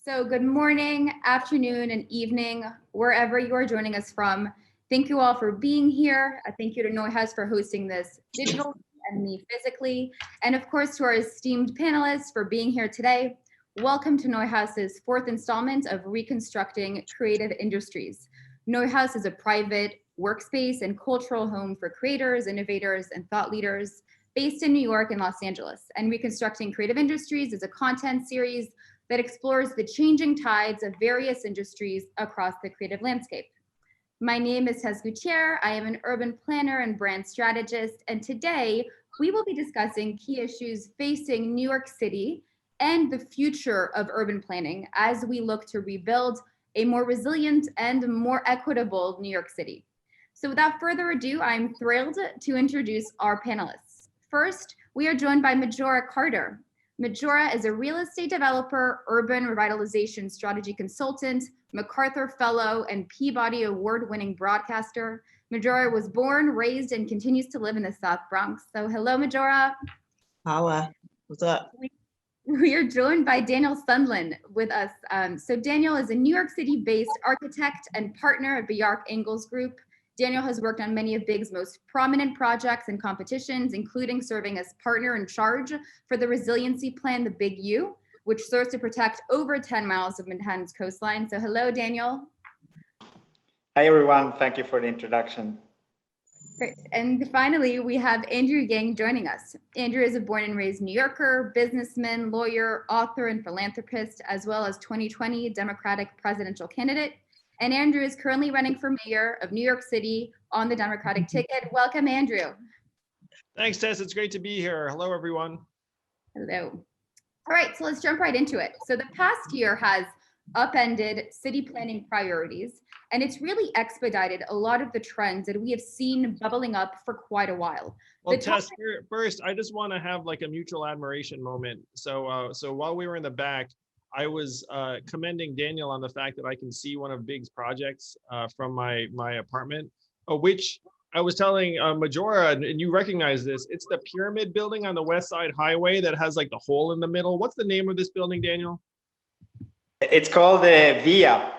So good morning, afternoon, and evening, wherever you are joining us from. Thank you all for being here. Thank you to Neuhaus for hosting this digital and me physically. And of course, to our esteemed panelists for being here today. Welcome to Neuhaus's fourth installment of Reconstructing Creative Industries. Neuhaus is a private workspace and cultural home for creators, innovators, and thought leaders based in New York and Los Angeles. And Reconstructing Creative Industries is a content series that explores the changing tides of various industries across the creative landscape. My name is Tess Gutierrez. I am an urban planner and brand strategist, and today we will be discussing key issues facing New York City and the future of urban planning as we look to rebuild a more resilient and more equitable New York City. So without further ado, I'm thrilled to introduce our panelists. First, we are joined by Majora Carter. Majora is a real estate developer, urban revitalization strategy consultant, MacArthur Fellow, and Peabody Award-winning broadcaster. Majora was born, raised, and continues to live in the South Bronx. So hello, Majora. Holla, what's up? We are joined by Daniel Sundlin with us. So Daniel is a New York City-based architect and partner at Bjarke Ingels Group. Daniel has worked on many of BIG's most prominent projects and competitions, including serving as partner in charge for the resiliency plan, the Big U, which serves to protect over 10 miles of Manhattan's coastline. So hello, Daniel. Hi, everyone. Thank you for the introduction. Great. And finally, we have Andrew Yang joining us. Andrew is a born and raised New Yorker, businessman, lawyer, author, and philanthropist, as well as 2020 Democratic presidential candidate. And Andrew is currently running for mayor of New York City on the Democratic ticket. Welcome, Andrew. Thanks, Tess. It's great to be here. Hello, everyone. Hello. All right, so let's jump right into it. So the past year has upended city planning priorities, and it's really expedited a lot of the trends that we have seen bubbling up for quite a while. Well, Tess, first, I just want to have like a mutual admiration moment. So while we were in the back, I was commending Daniel on the fact that I can see one of BIG's projects from my apartment, which I was telling Majora, and you recognize this, it's the pyramid building on the West Side Highway that has like the hole in the middle. What's the name of this building, Daniel? It's called the VIA,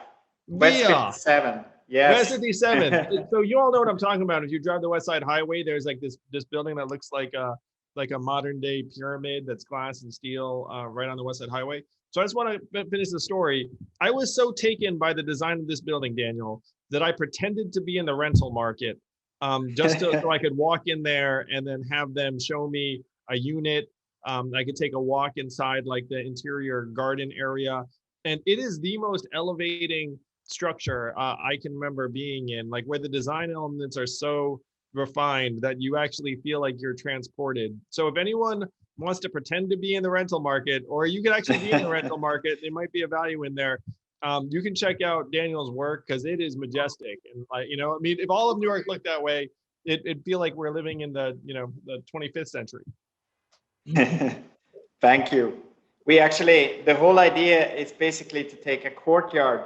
West 57. Yes. West 57. So you all know what I'm talking about. If you drive the West Side Highway, there's like this building that looks like a modern day pyramid that's glass and steel right on the West Side Highway. So I just want to finish the story. I was so taken by the design of this building, Daniel, that I pretended to be in the rental market just so I could walk in there and then have them show me a unit. I could take a walk inside like the interior garden area. And it is the most elevating structure I can remember being in, like where the design elements are so refined that you actually feel like you're transported. So if anyone wants to pretend to be in the rental market, or you could actually be in the rental market, there might be a value in there. You can check out Daniel's work because it is majestic. And I mean, if all of New York looked that way, it'd feel like we're living in the 25th century. Thank you. The whole idea is basically to take a courtyard,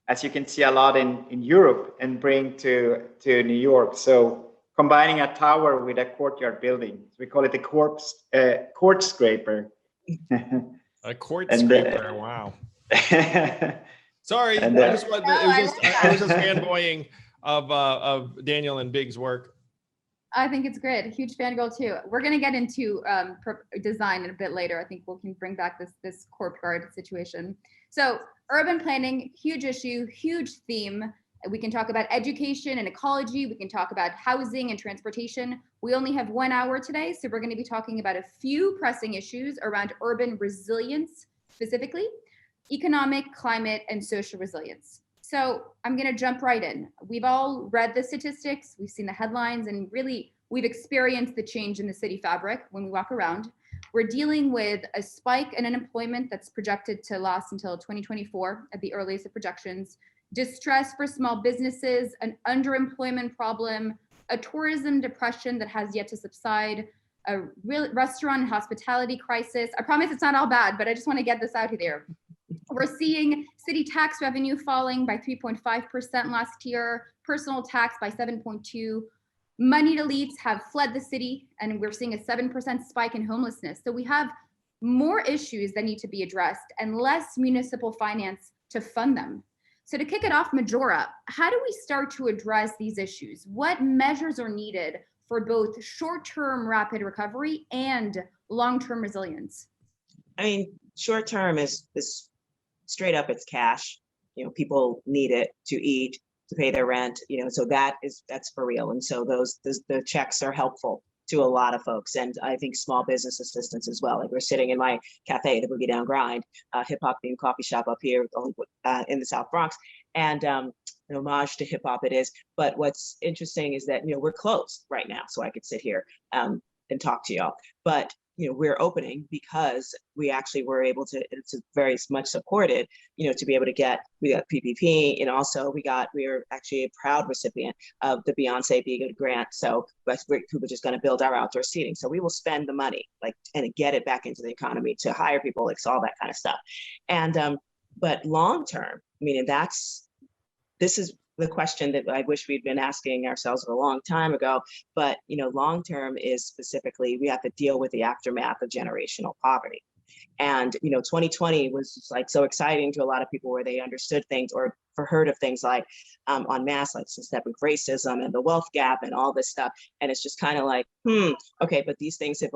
as you can see a lot in Europe, and bring to New York. So combining a tower with a courtyard building. So we call it a court scraper. A court scraper, wow. Sorry, I was just fanboying of Daniel and BIG's work. I think it's great. A huge fangirl too. We're going to get into design in a bit later. I think we can bring back this courtyard situation. So urban planning, huge issue, huge theme. We can talk about education and ecology. We can talk about housing and transportation. We only have 1 hour today, so we're going to be talking about a few pressing issues around urban resilience, specifically economic, climate, and social resilience. So I'm going to jump right in. We've all read the statistics, we've seen the headlines, and really we've experienced the change in the city fabric when we walk around. We're dealing with a spike in unemployment that's projected to last until 2024 at the earliest of projections, distress for small businesses, an underemployment problem, a tourism depression that has yet to subside, a real restaurant and hospitality crisis. I promise it's not all bad, but I just want to get this out there. We're seeing city tax revenue falling by 3.5% last year, personal tax by 7.2%. Moneyed elites have fled the city, and we're seeing a 7% spike in homelessness. So we have more issues that need to be addressed and less municipal finance to fund them. So to kick it off, Majora, how do we start to address these issues? What measures are needed for both short-term rapid recovery and long-term resilience? I mean, short term is straight up, it's cash. People need it to eat, to pay their rent, so that's for real. And so the checks are helpful to a lot of folks, and I think small business assistance as well. Like, we're sitting in my cafe, the Boogie Down Grind, hip hop themed coffee shop up here in the South Bronx, and an homage to hip hop it is. But what's interesting is that we're closed right now, so I could sit here and talk to y'all. But we're opening because we actually were able to, it's very much supported, to be able to we got PPP, and also we were actually a proud recipient of the Beyonce Be Good grant. So we're just going to build our outdoor seating. So we will spend the money and get it back into the economy to hire people, all that kind of stuff. And, but long-term, this is the question that I wish we'd been asking ourselves a long time ago. But long term is specifically, we have to deal with the aftermath of generational poverty. And 2020 was just so exciting to a lot of people, where they understood things or heard of things like en masse, like systemic racism and the wealth gap and all this stuff. And it's just kind of okay, but these things have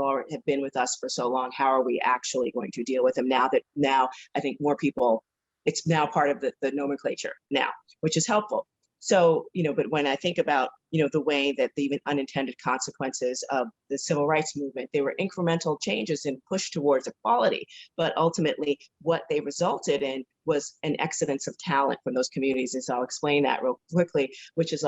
been with us for so long. How are we actually going to deal with them now I think more people, it's now part of the nomenclature now, which is helpful. So, but when I think about, the way that the even unintended consequences of the civil rights movement, they were incremental changes and push towards equality. But ultimately, what they resulted in was an exodus of talent from those communities. And so I'll explain that real quickly, which is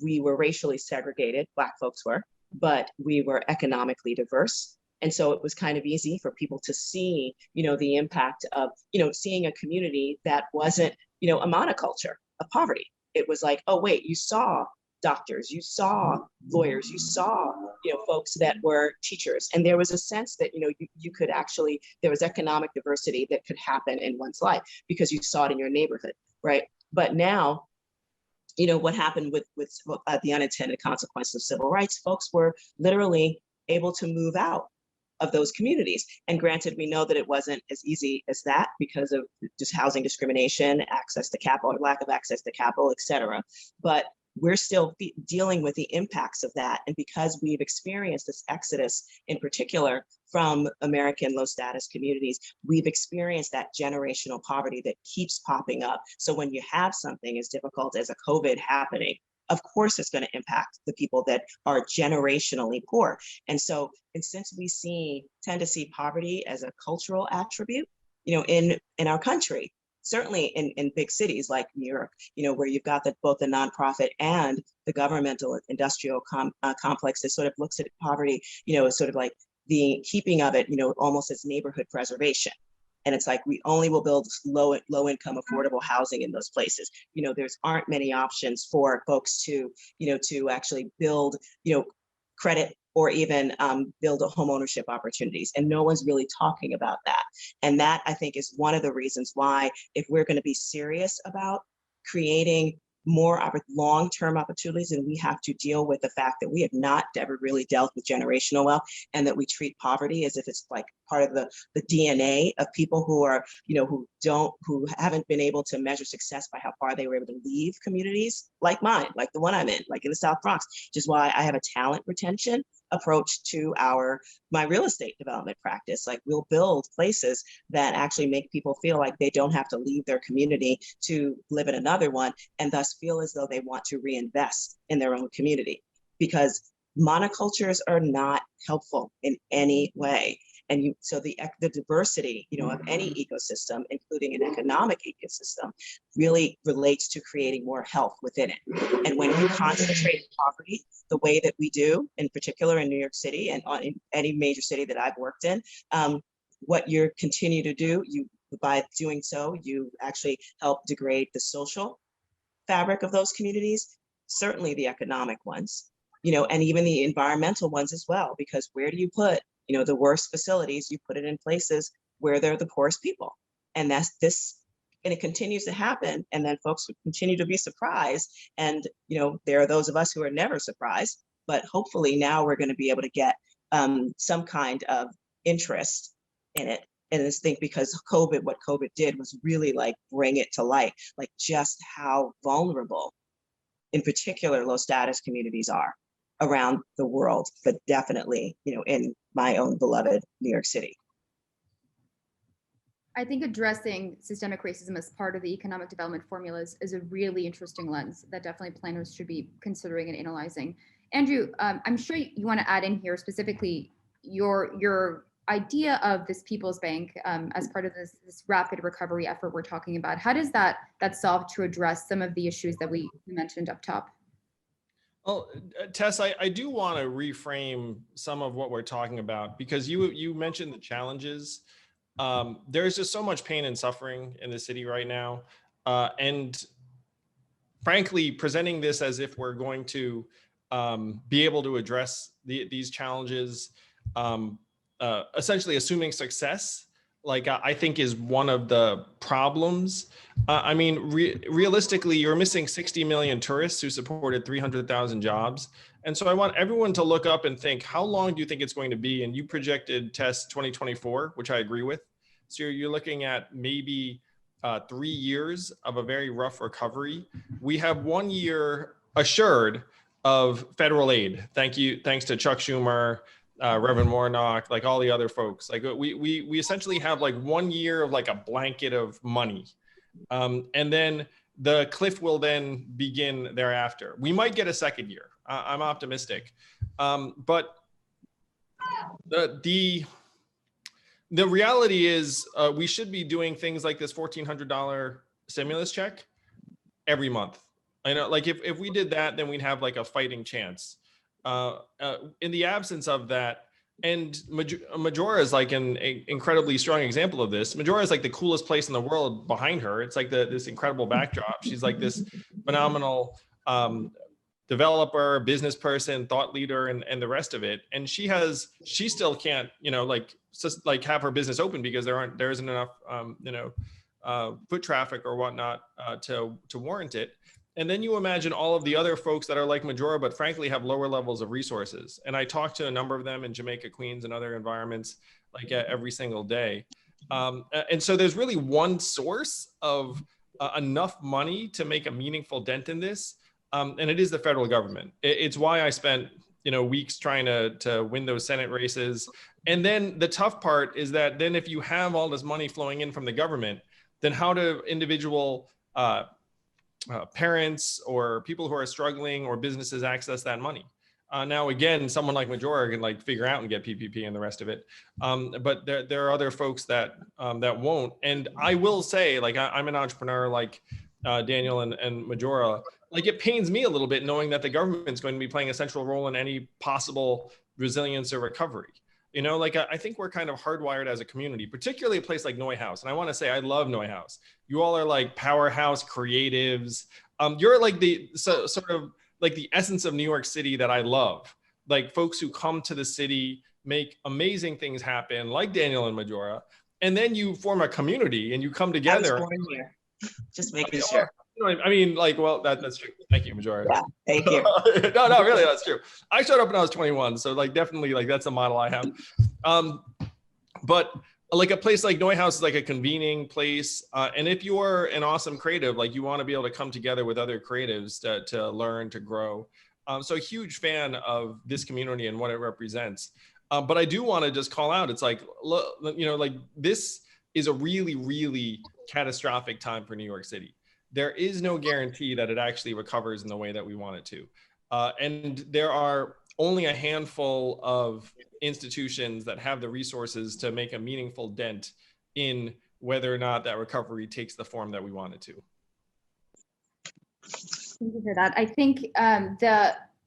we were racially segregated, Black folks were, but we were economically diverse. And so it was kind of easy for people to see, the impact of, seeing a community that wasn't, a monoculture of poverty. It was oh, wait, you saw doctors, you saw lawyers, you saw, folks that were teachers. And there was a sense that, you could actually, there was economic diversity that could happen in one's life because you saw it in your neighborhood, right? But now, what happened with the unintended consequences of civil rights, folks were literally able to move out of those communities. And granted, we know that it wasn't as easy as that because of just housing discrimination, access to capital, or lack of access to capital, et cetera. But we're still dealing with the impacts of that. And because we've experienced this exodus in particular from American low status communities, we've experienced that generational poverty that keeps popping up. So when you have something as difficult as a COVID happening, of course it's going to impact the people that are generationally poor. And so, and since we tend to see poverty as a cultural attribute, in our country, certainly in big cities like New York, where you've got both the nonprofit and the governmental industrial complex that sort of looks at poverty, as sort of the keeping of it, almost as neighborhood preservation. And it's we only will build low income affordable housing in those places. There's aren't many options for folks to actually build, credit or even build a home ownership opportunities. And no one's really talking about that. And that, I think, is one of the reasons why, if we're going to be serious about creating more long-term opportunities, and we have to deal with the fact that we have not ever really dealt with generational wealth, and that we treat poverty as if it's part of the DNA of people who are, who haven't been able to measure success by how far they were able to leave communities like mine, like the one I'm in the South Bronx, which is why I have a talent retention approach to my real estate development practice. We'll build places that actually make people feel like they don't have to leave their community to live in another one, and thus feel as though they want to reinvest in their own community, because monocultures are not helpful in any way. And so the diversity, of any ecosystem, including an economic ecosystem, really relates to creating more health within it. And when you concentrate poverty the way that we do, in particular in New York City and in any major city that I've worked in, what you continue to do, by doing so, you actually help degrade the social fabric of those communities, certainly the economic ones, and even the environmental ones as well, because where do you put the worst facilities? You put it in places where they're the poorest people. And and it continues to happen. And then folks would continue to be surprised. And, there are those of us who are never surprised, but hopefully now we're going to be able to get some kind of interest in it. And I think because COVID, what COVID did was really like bring it to light, like just how vulnerable, in particular, low status communities are around the world, but definitely, in my own beloved New York City. I think addressing systemic racism as part of the economic development formulas is a really interesting lens that definitely planners should be considering and analyzing. Andrew, I'm sure you want to add in here specifically your idea of this People's Bank as part of this rapid recovery effort we're talking about. How does that solve to address some of the issues that we mentioned up top? Well, Tess, I do want to reframe some of what we're talking about, because you mentioned the challenges. There's just so much pain and suffering in the city right now. And frankly, presenting this as if we're going to be able to address these challenges, essentially assuming success, like I think is one of the problems. I mean, realistically, you're missing 60 million tourists who supported 300,000 jobs. And so I want everyone to look up and think, how long do you think it's going to be? And you projected Test 2024, which I agree with. So you're looking at maybe 3 years of a very rough recovery. We have 1 year assured of federal aid. Thanks to Chuck Schumer, Reverend Warnock, like all the other folks. Like we essentially have like 1 year of like a blanket of money. And then the cliff will then begin thereafter. We might get a second year. I'm optimistic. But the reality is we should be doing things like this $1,400 stimulus check every month. I know, like if we did that, then we'd have like a fighting chance. In the absence of that, and Majora is like an incredibly strong example of this. Majora is like the coolest place in the world behind her. It's like this incredible backdrop. She's like this phenomenal developer, business person, thought leader, and the rest of it. And she still can't, like have her business open because there isn't enough, foot traffic or whatnot to warrant it. And then you imagine all of the other folks that are like Majora, but frankly have lower levels of resources. And I talk to a number of them in Jamaica, Queens, and other environments like every single day. And so there's really one source of enough money to make a meaningful dent in this. And it is the federal government. It's why I spent weeks trying to win those Senate races. And then the tough part is that then if you have all this money flowing in from the government, then how do individual parents or people who are struggling or businesses access that money? Now, again, someone like Majora can like figure out and get PPP and the rest of it. But there are other folks that won't. And I will say, like, I'm an entrepreneur like Daniel and Majora. Like, it pains me a little bit knowing that the government's going to be playing a central role in any possible resilience or recovery. Like I think we're kind of hardwired as a community, particularly a place like Neuhaus. And I want to say I love Neuhaus. You all are like powerhouse creatives. You're like sort of like the essence of New York City that I love. Like folks who come to the city, make amazing things happen, like Daniel and Majora. And then you form a community and you come together. I was born here. Just making sure. I mean, like, well, that's true. Thank you, Majora. Yeah, thank you. No, really, that's true. I showed up when I was 21, so like definitely, like that's a model I have. But like a place like Neuhaus is like a convening place, and if you're an awesome creative, like you want to be able to come together with other creatives to learn, to grow. So a huge fan of this community and what it represents. But I do want to just call out, it's like, like this is a really, really catastrophic time for New York City. There is no guarantee that it actually recovers in the way that we want it to. And there are only a handful of institutions that have the resources to make a meaningful dent in whether or not that recovery takes the form that we want it to. Thank you for that. I think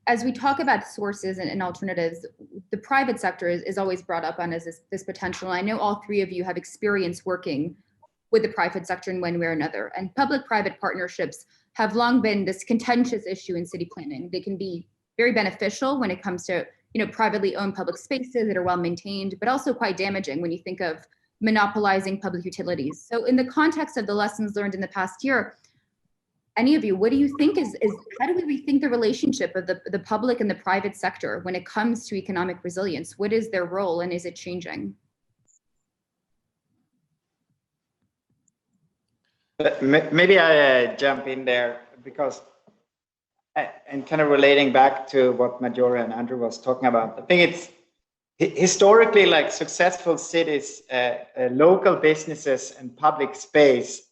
as we talk about sources and alternatives, the private sector is always brought up on as this potential. And I know all three of you have experience working with the private sector in one way or another. And public-private partnerships have long been this contentious issue in city planning. They can be very beneficial when it comes to privately owned public spaces that are well maintained, but also quite damaging when you think of monopolizing public utilities. So in the context of the lessons learned in the past year, any of you, what do you think is how do we rethink the relationship of the public and the private sector when it comes to economic resilience? What is their role and is it changing? But maybe I jump in there because, and kind of relating back to what Majora and Andrew was talking about, I think it's historically like successful cities, local businesses and public space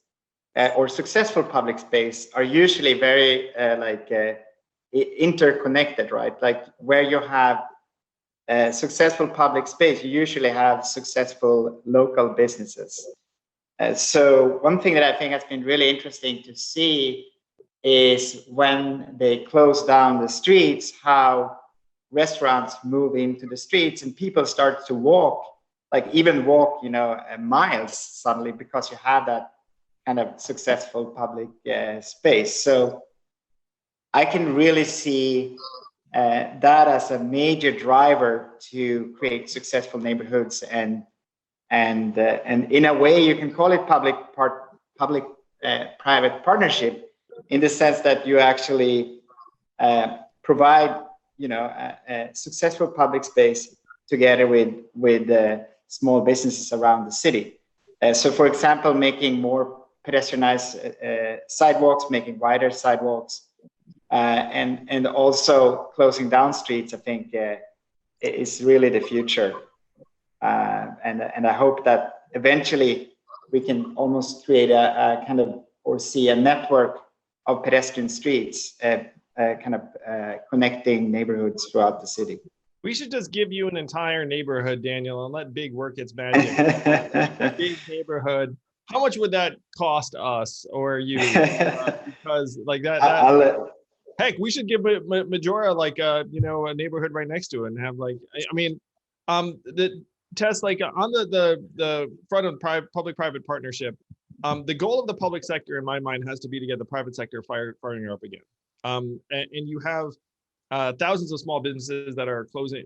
or successful public space are usually very interconnected, right? Like where you have successful public space, you usually have successful local businesses. So one thing that I think has been really interesting to see is when they close down the streets, how restaurants move into the streets and people start to walk, like even walk, miles suddenly because you have that kind of successful public space. So I can really see that as a major driver to create successful neighborhoods, and in a way you can call it public-private partnership, in the sense that you actually provide a successful public space together with small businesses around the city. So for example, making more pedestrianized sidewalks, making wider sidewalks, and also closing down streets, I think is really the future. And I hope that eventually we can almost create a kind of, or see a network of pedestrian streets, connecting neighborhoods throughout the city. We should just give you an entire neighborhood, Daniel, and let big work its magic. Big neighborhood. How much would that cost us or you? Because like that heck, we should give Majora like a neighborhood right next to it and have like, the test, like on the front of public-private partnership, the goal of the public sector in my mind has to be to get the private sector firing up again. And you have thousands of small businesses that have closed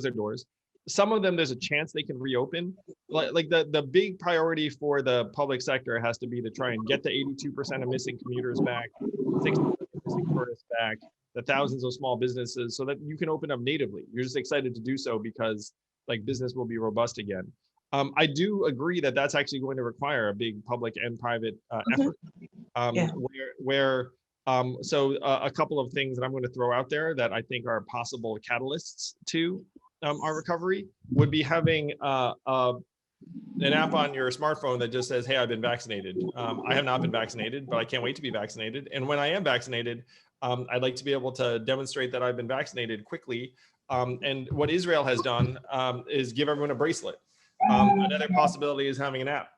their doors. Some of them, there's a chance they can reopen. Like the big priority for the public sector has to be to try and get the 82% of missing commuters back, 60% of missing tourists back, the thousands of small businesses, so that you can open up natively. You're just excited to do so because like business will be robust again. I do agree that that's actually going to require a big public and private effort. So a couple of things that I'm going to throw out there that I think are possible catalysts to our recovery would be having an app on your smartphone that just says, hey, I've been vaccinated. I have not been vaccinated, but I can't wait to be vaccinated. And when I am vaccinated, I'd like to be able to demonstrate that I've been vaccinated quickly. And what Israel has done is give everyone a bracelet. Another possibility is having an app.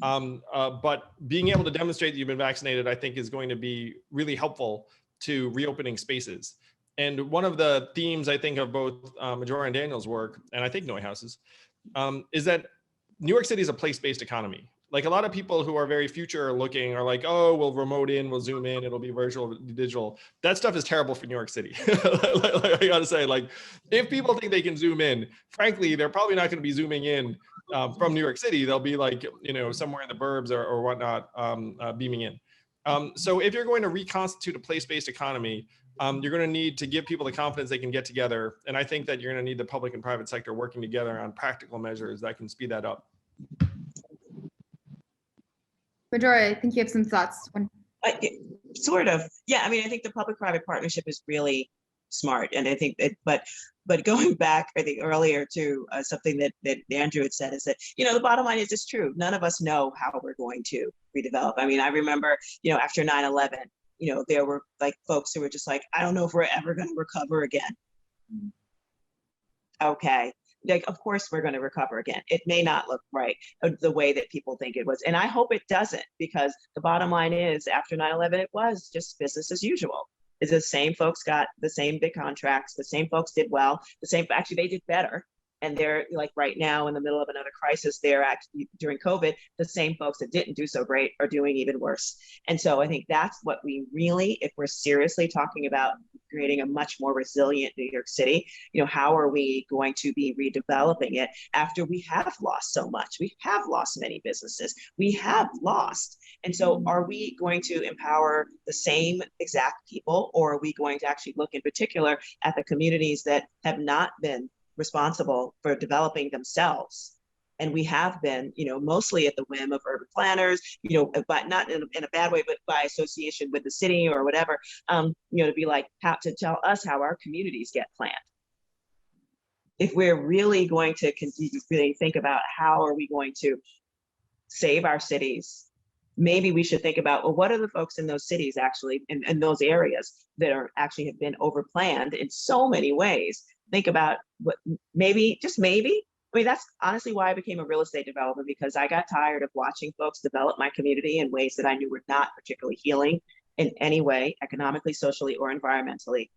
But being able to demonstrate that you've been vaccinated, I think, is going to be really helpful to reopening spaces. And one of the themes, I think, of both Majora and Daniel's work, and I think Neuhaus's, is that New York City is a place-based economy. Like a lot of people who are very future looking are like, oh, we'll remote in, we'll zoom in, it'll be virtual, digital. That stuff is terrible for New York City. like, I gotta say, like, if people think they can zoom in, frankly, they're probably not gonna be zooming in from New York City. They'll be like, somewhere in the burbs or whatnot, beaming in. So if you're going to reconstitute a place-based economy, you're going to need to give people the confidence they can get together. And I think that you're going to need the public and private sector working together on practical measures that can speed that up. Majora, I think you have some thoughts. Sort of. Yeah, I mean, I think the public-private partnership is really smart. And I think that, but going back, I think earlier to something that Andrew had said is that, the bottom line is it's true. None of us know how we're going to redevelop. I mean, I remember, after 9/11, there were like folks who were just like, I don't know if we're ever going to recover again. Okay. Like, of course we're going to recover again. It may not look right the way that people think it was. And I hope it doesn't, because the bottom line is after 9/11, it was just business as usual. Is the same folks got the same big contracts, the same folks did well, actually they did better. And they're like right now in the middle of another crisis, they're actually during COVID, the same folks that didn't do so great are doing even worse. And so I think that's what we really, if we're seriously talking about creating a much more resilient New York City, how are we going to be redeveloping it after we have lost so much? We have lost many businesses. We have lost. And so are we going to empower the same exact people, or are we going to actually look in particular at the communities that have not been responsible for developing themselves And we have been, mostly at the whim of urban planners, but not in a bad way, but by association with the city or whatever, to be like, how to tell us how our communities get planned. If we're really going to really think about how are we going to save our cities, maybe we should think about, well, what are the folks in those cities actually, in those areas that are actually have been overplanned in so many ways. Think about what maybe, just maybe, I mean, that's honestly why I became a real estate developer, because I got tired of watching folks develop my community in ways that I knew were not particularly healing in any way, economically, socially, or environmentally,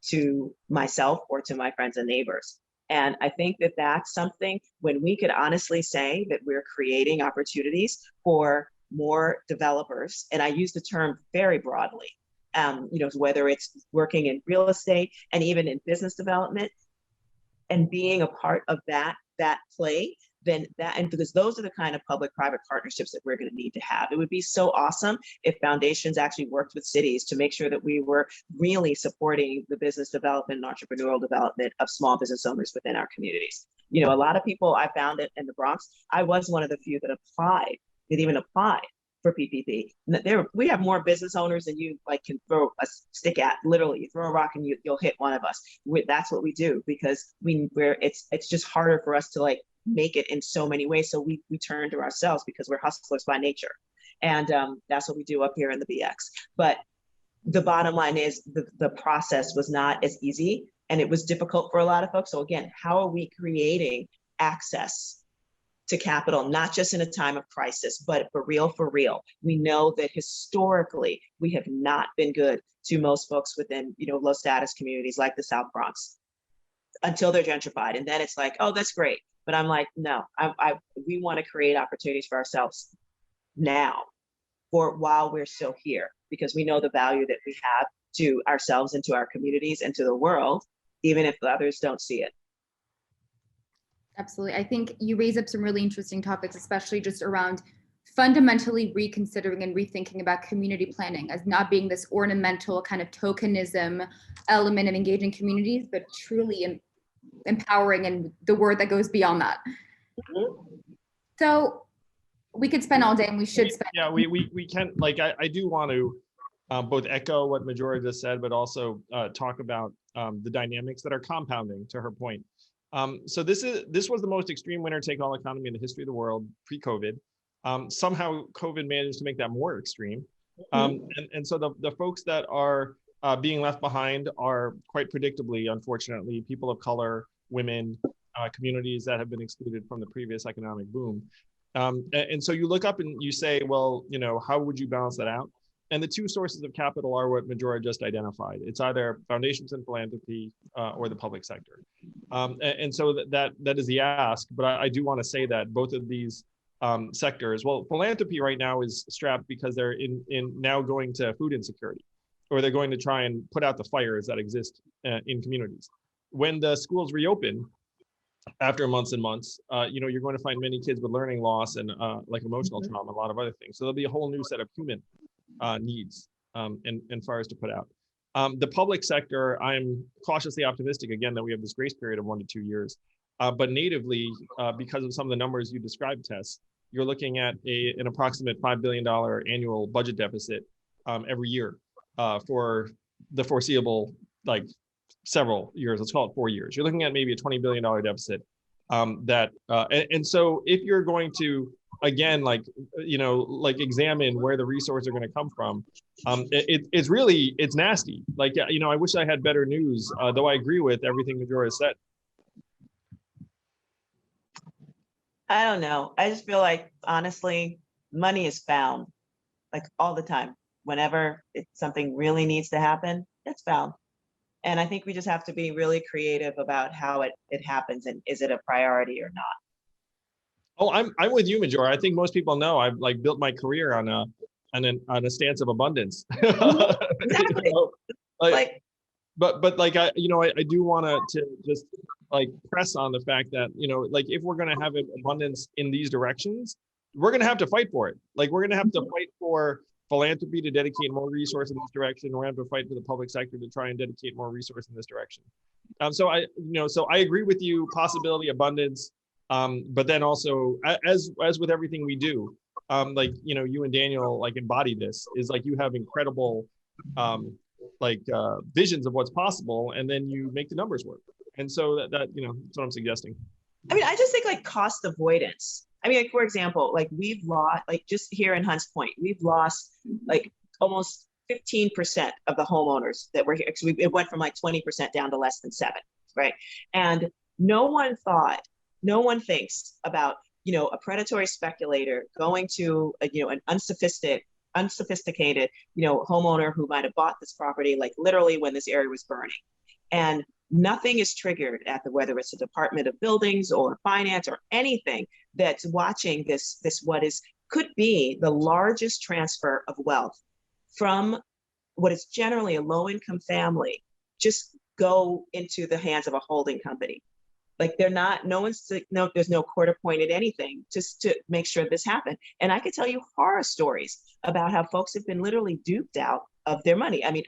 to myself or to my friends and neighbors. And I think that that's something when we could honestly say that we're creating opportunities for more developers, and I use the term very broadly, whether it's working in real estate and even in business development, and being a part of that play, then that, and because those are the kind of public-private partnerships that we're going to need to have. It would be so awesome if foundations actually worked with cities to make sure that we were really supporting the business development and entrepreneurial development of small business owners within our communities. A lot of people I found it in the Bronx, I was one of the few that even applied for PPP. We have more business owners than you can throw a stick at. Literally, you throw a rock and you'll hit one of us. That's what we do, because it's just harder for us to make it in so many ways. So we turn to ourselves because we're hustlers by nature, and that's what we do up here in the BX. But the bottom line is the process was not as easy, and it was difficult for a lot of folks. So again, how are we creating access to capital, not just in a time of crisis, but for real? We know that historically we have not been good to most folks within low status communities like the South Bronx until they're gentrified, and then it's like, oh, that's great. But I'm like, no, we want to create opportunities for ourselves now, or while we're still here, because we know the value that we have to ourselves and to our communities and to the world, even if the others don't see it. Absolutely. I think you raise up some really interesting topics, especially just around fundamentally reconsidering and rethinking about community planning as not being this ornamental kind of tokenism element of engaging communities, but truly empowering, and the word that goes beyond that. Mm-hmm. So we could spend all day, and we should spend. Yeah, we can, I do want to both echo what Majora just said, but also talk about the dynamics that are compounding, to her point. So this was the most extreme winner-take-all economy in the history of the world pre-COVID. Somehow COVID managed to make that more extreme. And so the folks that are being left behind are quite predictably, unfortunately, people of color, women, communities that have been excluded from the previous economic boom. And so you look up and you say, well, how would you balance that out? And the two sources of capital are what Majora just identified. It's either foundations and philanthropy or the public sector. And so that is the ask. But I do want to say that both of these sectors, well, philanthropy right now is strapped because they're in now going to food insecurity, or they're going to try and put out the fires that exist in communities. When the schools reopen after months and months, you're going to find many kids with learning loss and emotional trauma, a lot of other things. So there'll be a whole new set of human needs and fires to put out. The public sector, I'm cautiously optimistic again that we have this grace period of 1 to 2 years, but natively, because of some of the numbers you described, Tess, you're looking at an approximate $5 billion annual budget deficit every year for the foreseeable several years. Let's call it 4 years. You're looking at maybe a $20 billion deficit. And so if you're going to again, examine where the resources are going to come from. It's nasty. I wish I had better news, though I agree with everything Majora said. I don't know. I just feel like, honestly, money is found all the time. Whenever something really needs to happen, it's found. And I think we just have to be really creative about how it happens, and is it a priority or not? Oh, I'm with you, Majora. I think most people know I've built my career on a stance of abundance. Exactly. But I do want to just press on the fact that if we're going to have abundance in these directions, we're going to have to fight for it. We're going to have to fight for philanthropy to dedicate more resources in this direction. We're going to have to fight for the public sector to try and dedicate more resources in this direction. So I agree with you. Possibility, abundance. But then also, as with everything we do, like, you know, you and Daniel like embody this, is like you have incredible visions of what's possible, and then you make the numbers work. And so that you know, that's what I'm suggesting. I mean, I just think like cost avoidance. I mean, like, for example, like we've lost, like just here in Hunts Point, we've lost like almost 15% of the homeowners that were here. So it went from like 20% down to less than 7, right? And no one thinks about, you know, a predatory speculator going to an unsophisticated, you know, homeowner who might have bought this property like literally when this area was burning, and nothing is triggered at whether it's the Department of Buildings or Finance or anything that's watching this could be the largest transfer of wealth from what is generally a low-income family just go into the hands of a holding company. Like there's no court appointed anything just to make sure this happened. And I could tell you horror stories about how folks have been literally duped out of their money. I mean,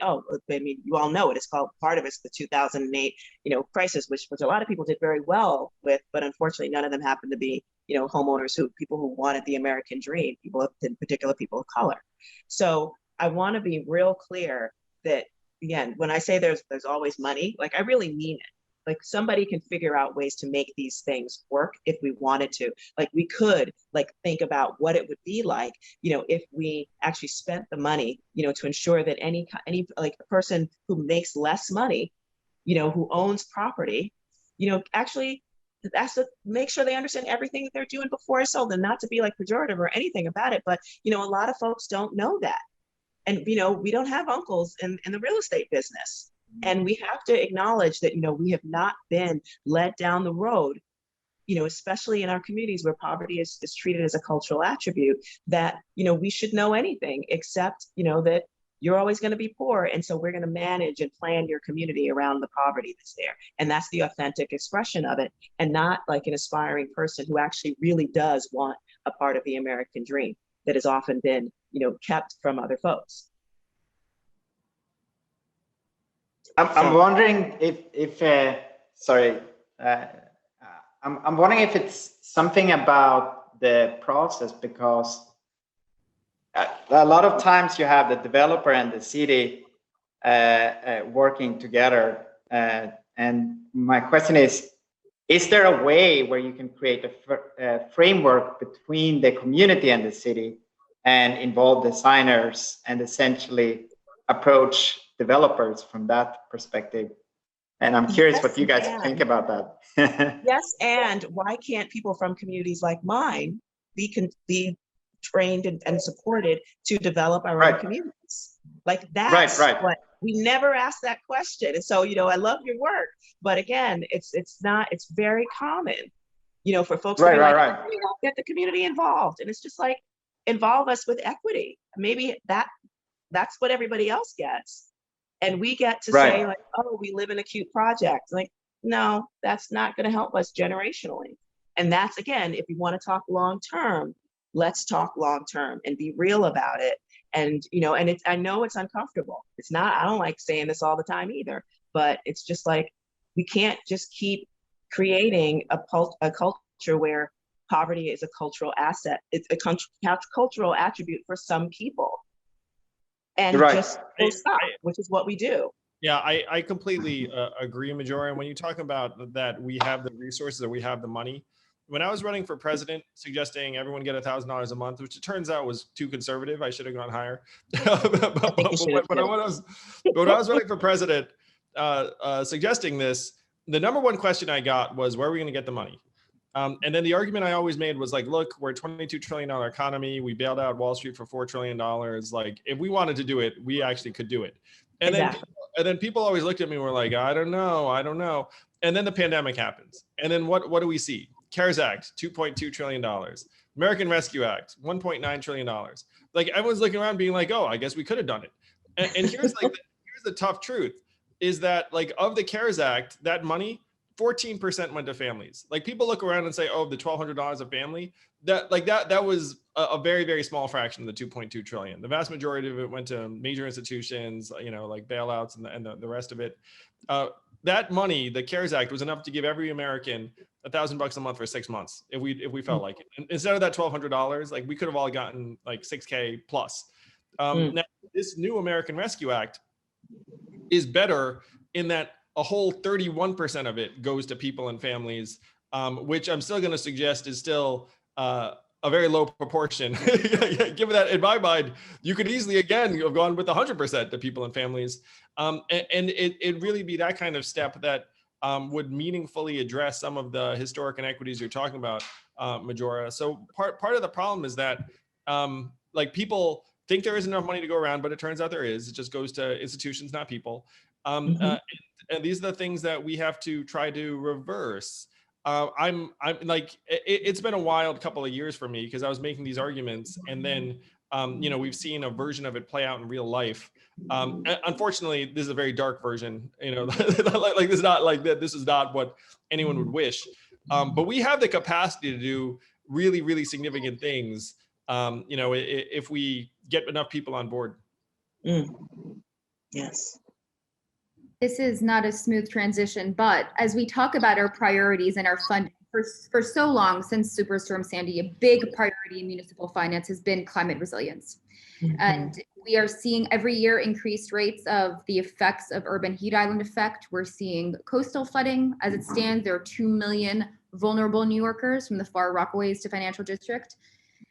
you all know it. It's called, part of it's the 2008, you know, crisis, which a lot of people did very well with, but unfortunately none of them happened to be, you know, homeowners people who wanted the American dream, in particular people of color. So I want to be real clear that, again, when I say there's always money, like I really mean it. Like somebody can figure out ways to make these things work if we wanted to. Like we could like think about what it would be like, you know, if we actually spent the money, you know, to ensure that any like a person who makes less money, you know, who owns property, you know, actually has to make sure they understand everything that they're doing before it's sold, and not to be like pejorative or anything about it, but you know, a lot of folks don't know that. And you know, we don't have uncles in the real estate business. And we have to acknowledge that, you know, we have not been led down the road, you know, especially in our communities where poverty is treated as a cultural attribute, that, you know, we should know anything except, you know, that you're always going to be poor. And so we're going to manage and plan your community around the poverty that's there. And that's the authentic expression of it, and not like an aspiring person who actually really does want a part of the American dream that has often been, you know, kept from other folks. I'm wondering if I'm wondering if it's something about the process, because a lot of times you have the developer and the city working together. And my question is there a way where you can create a framework between the community and the city and involve designers and essentially approach developers from that perspective? And I'm curious what you guys think about that. Yes, and why can't people from communities like mine be trained and supported to develop our own communities? Like that's what we never asked that question. And so, you know, I love your work, but again, it's very common, you know, for folks to be like, get the community involved. And it's just like, involve us with equity. Maybe that's what everybody else gets. And we get to say like, oh, we live in a cute project. Like, no, that's not going to help us generationally. And that's, again, if you want to talk long-term, let's talk long-term and be real about it. And, you know, and I know it's uncomfortable. It's not, I don't like saying this all the time either, but it's just like, we can't just keep creating a culture where poverty is a cultural asset. It's a cultural attribute for some people. And just stop, which is what we do. Yeah, I completely agree, Majora. And when you talk about that, we have the resources or we have the money. When I was running for president, suggesting everyone get $1,000 a month, which it turns out was too conservative, I should have gone higher. But when I was running for president, suggesting this, the number one question I got was, where are we going to get the money? And then the argument I always made was like, look, we're a $22 trillion economy. We bailed out Wall Street for $4 trillion. Like, if we wanted to do it, we actually could do it. And then people always looked at me and were like, I don't know. And then the pandemic happens. And then what do we see? CARES Act, $2.2 trillion. American Rescue Act, $1.9 trillion. Like, everyone's looking around being like, oh, I guess we could have done it. And here's like, here's the tough truth is that, like, of the CARES Act, that money, 14% went to families. Like, people look around and say, oh, the $1,200 a family, that was a very, very small fraction of the 2.2 trillion. The vast majority of it went to major institutions, you know, like bailouts and the rest of it. that money, the CARES Act, was enough to give every American $1,000 a month for 6 months if we felt like it. And instead of that $1,200, like we could have all gotten like $6K plus. Now, this new American Rescue Act is better in that a whole 31% of it goes to people and families, which I'm still going to suggest is still a very low proportion. Given that, in my mind, you could easily, again, have gone with 100% to people and families. And it really be that kind of step that would meaningfully address some of the historic inequities you're talking about, Majora. So part of the problem is that like people think there isn't enough money to go around, but it turns out there is. It just goes to institutions, not people. And these are the things that we have to try to reverse. I'm like, it's been a wild couple of years for me because I was making these arguments, and then you know, we've seen a version of it play out in real life. Unfortunately, this is a very dark version. You know, like this is not like that. This is not what anyone would wish. But we have the capacity to do really, really significant things. You know, if we get enough people on board. Yes. This is not a smooth transition, but as we talk about our priorities and our funding, for so long since Superstorm Sandy, a big priority in municipal finance has been climate resilience. And we are seeing every year increased rates of the effects of urban heat island effect. We're seeing coastal flooding. As it stands, there are 2 million vulnerable New Yorkers from the far Rockaways to Financial District.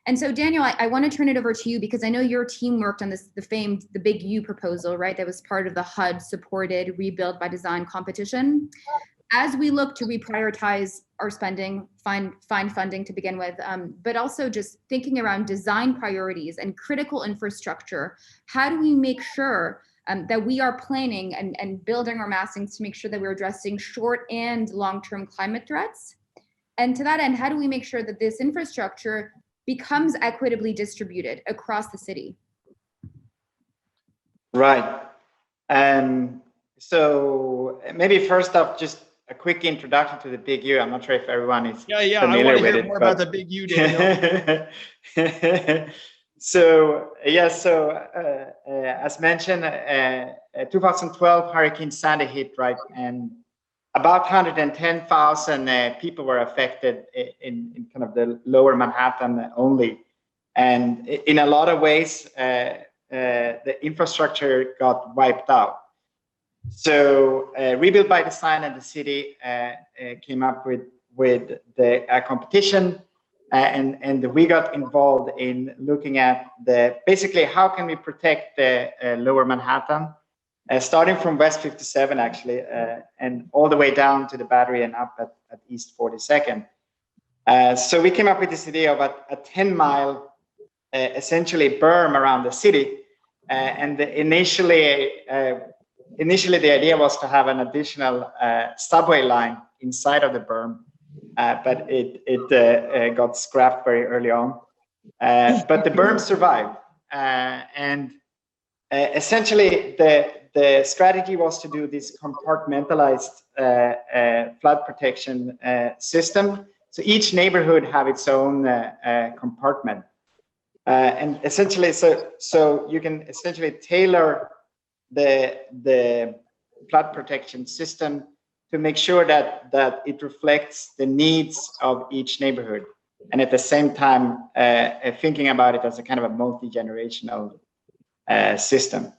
And so, Daniel, I want to turn it over to you because I know your team worked on this, the Big U proposal, right? That was part of the HUD supported Rebuild by Design competition. As we look to reprioritize our spending, find funding to begin with, but also just thinking around design priorities and critical infrastructure, how do we make sure that we are planning and building our massings to make sure that we're addressing short and long-term climate threats? And to that end, how do we make sure that this infrastructure becomes equitably distributed across the city? Right. So maybe first off, just a quick introduction to the Big U. I'm not sure if everyone is familiar I want to with hear it, more but... about the Big U, Daniel. As mentioned, 2012 Hurricane Sandy hit, right? And about 110,000 people were affected in kind of the lower Manhattan only. And in a lot of ways, the infrastructure got wiped out. So Rebuild by Design and the city came up with the competition, and we got involved in looking at basically how can we protect the lower Manhattan, starting from West 57 actually, and all the way down to the Battery and up at East 42nd. So we came up with this idea of a 10-mile essentially berm around the city, and initially the idea was to have an additional subway line inside of the berm, but it got scrapped very early on. But the berm survived, and essentially the strategy was to do this compartmentalized flood protection system. So each neighborhood have its own compartment, and essentially, so you can essentially tailor the flood protection system to make sure that it reflects the needs of each neighborhood, and at the same time thinking about it as a kind of a multi-generational system.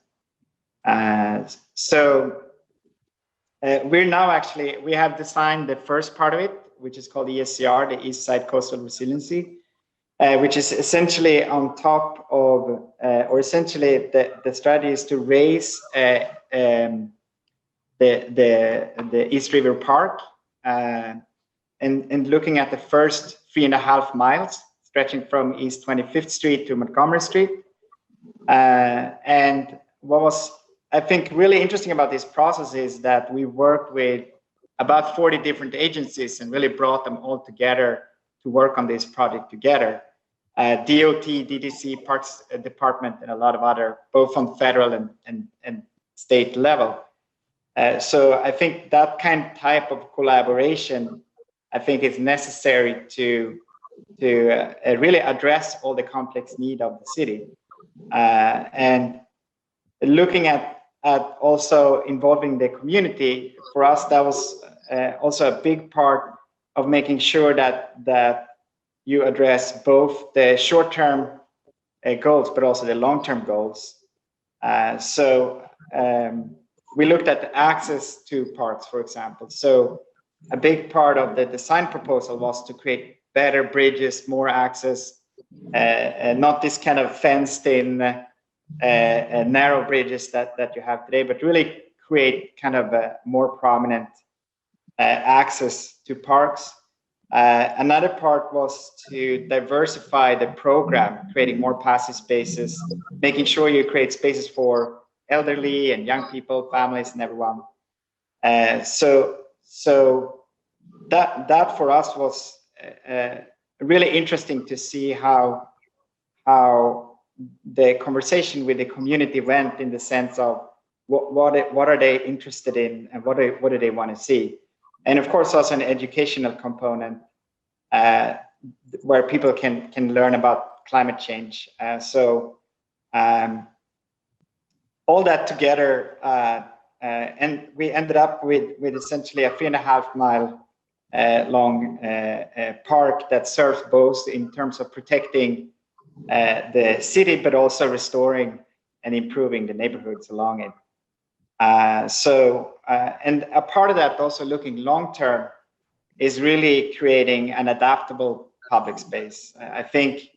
We're now actually, we have designed the first part of it, which is called ESCR, the East Side Coastal Resiliency, which is essentially on top of, or essentially the strategy is to raise the East River Park, and looking at the first 3.5 miles stretching from East 25th Street to Montgomery Street. And what was, I think, really interesting about this process is that we worked with about 40 different agencies and really brought them all together to work on this project together. DOT, DDC, Parks Department, and a lot of other, both on federal and state level. So I think that type of collaboration, I think, is necessary to really address all the complex need of the city. And looking at at also involving the community, for us, that was also a big part of making sure that you address both the short-term goals, but also the long-term goals. We looked at access to parks, for example. So a big part of the design proposal was to create better bridges, more access, not this kind of fenced-in narrow bridges that you have today, but really create kind of a more prominent access to parks. Another part was to diversify the program, creating more passive spaces, making sure you create spaces for elderly and young people, families, and everyone. So that for us was really interesting to see how the conversation with the community went, in the sense of what are they interested in, and what do they want to see. And of course, also an educational component where people can learn about climate change. All that together, and we ended up with essentially a 3.5 mile long park that serves both in terms of protecting the city, but also restoring and improving the neighborhoods along it. And a part of that, also looking long-term, is really creating an adaptable public space. I think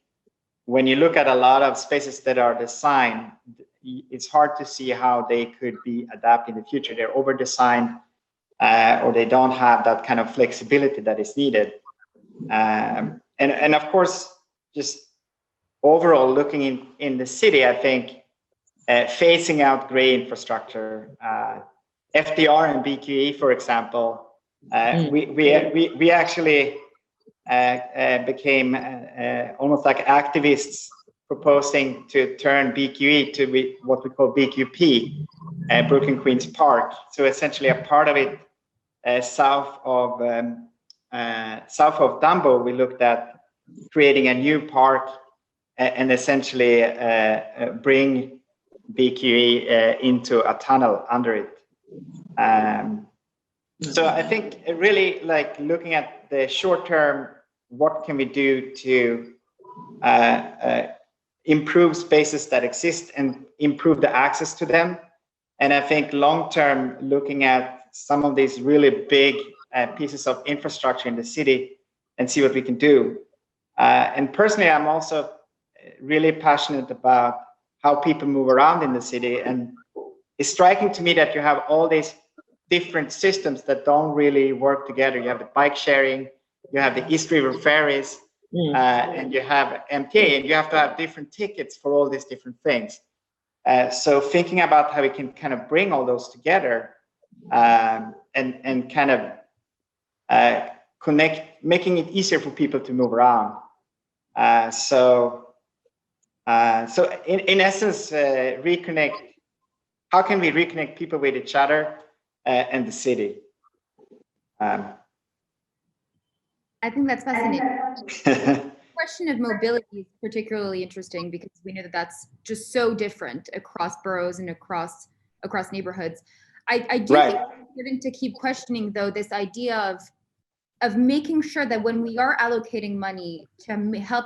when you look at a lot of spaces that are designed, it's hard to see how they could be adapted in the future. They're over-designed, or they don't have that kind of flexibility that is needed. And of course, just overall looking in the city, I think phasing out gray infrastructure, FDR and BQE, for example, we actually became almost like activists proposing to turn BQE to what we call BQP, Brooklyn Queens Park. So essentially, a part of it south of Dumbo, we looked at creating a new park and essentially bring BQE into a tunnel under it. So I think really, like, looking at the short term, what can we do to improve spaces that exist and improve the access to them? And I think long term, looking at some of these really big pieces of infrastructure in the city and see what we can do. And personally, I'm also really passionate about how people move around in the city. And it's striking to me that you have all these different systems that don't really work together. You have the bike sharing, you have the East River ferries, and you have MTA, and you have to have different tickets for all these different things. So thinking about how we can kind of bring all those together and kind of connect, making it easier for people to move around. So in essence, reconnect. How can we reconnect people with each other and the city? I think that's fascinating. The question of mobility is particularly interesting because we know that that's just so different across boroughs and across neighborhoods. I do think it's important to keep questioning, though, this idea of making sure that when we are allocating money to help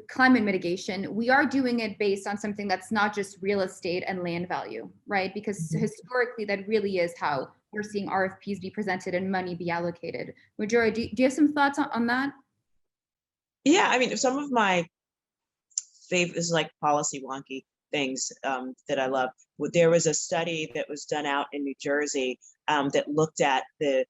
climate mitigation, we are doing it based on something that's not just real estate and land value, right? Because historically, that really is how we're seeing RFPs be presented and money be allocated. Majora, do you have some thoughts on that? Yeah, I mean, some of my favorite is like policy wonky things that I love. There was a study that was done out in New Jersey that looked at the